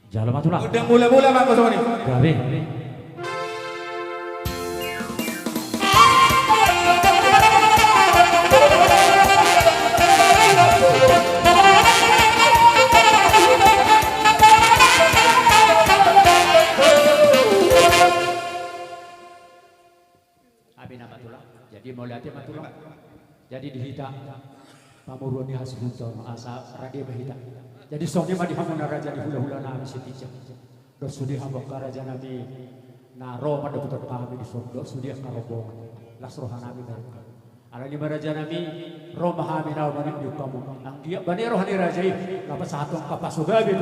Jalan matu lah. Udah mula-mula Pak Kosong ini. Gawe. Abi nama tulah. Jadi mau lihat matulah. Jadi dihita. Pamuruni hasbunton asa radia bahita. Jadi songnya mah dihamuna raja di hula-hula nami sitijak. Dos sudi hambak raja nami naro pada putar kami di surga sudi karobongan. Lasrohan nami mereka. Ala lima raja nami roh mahami naw manim di kamu. Ang dia bani rohani raja ini. Dapat satu kapasugabi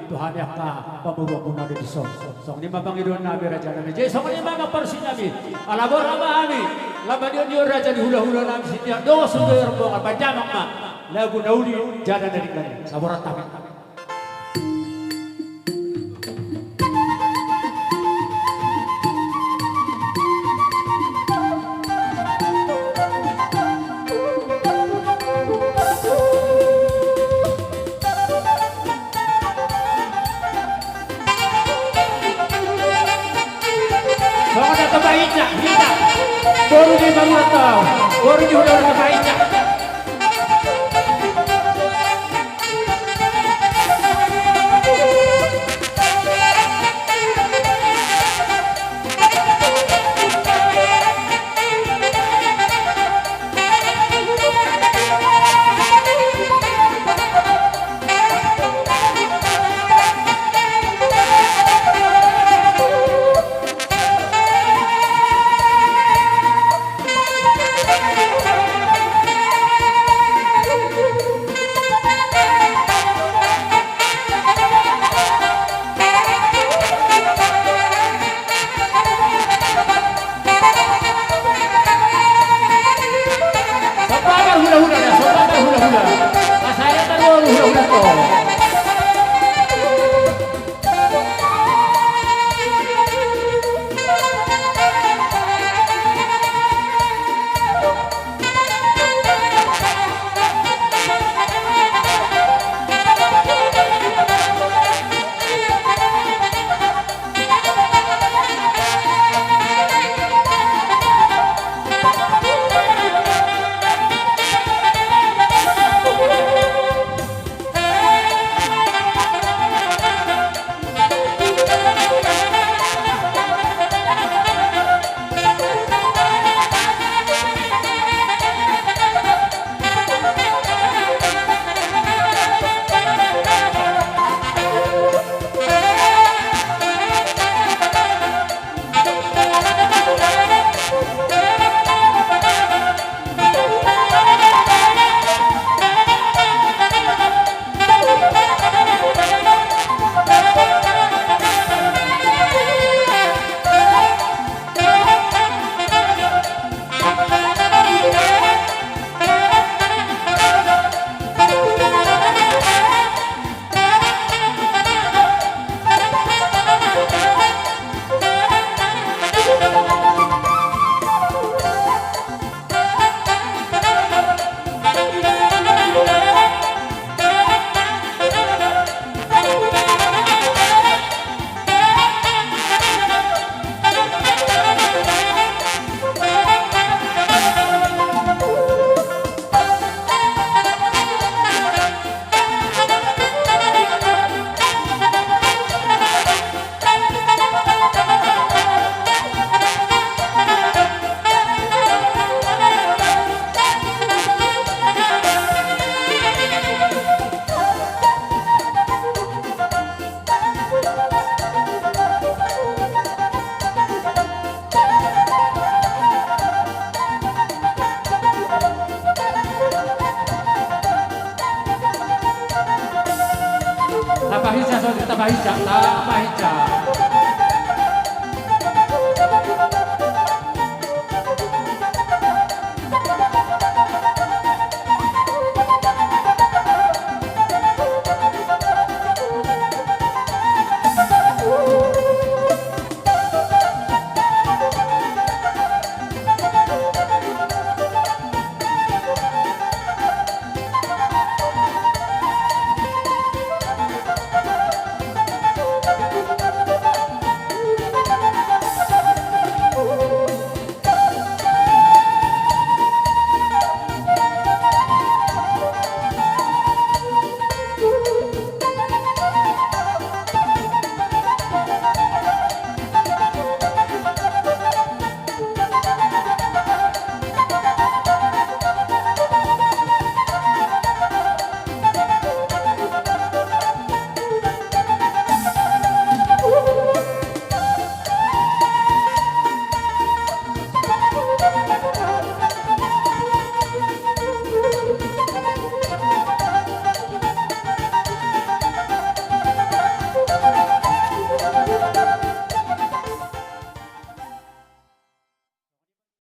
Tuhan yang ka pamurua muna di song. Song lima pangidon nabi raja nami. Jadi song lima ngaparsin nami. Alabor ramahami. Laban dia raja di hula-hula nami sitijak. Dos sudi rombongan panjang mak. Lagu nauli jada dari kalian saborat tapi sama datang baiknya kita baru di bangun tahu baru di udah baiknya. Tapahica, so tapahica, tapahica.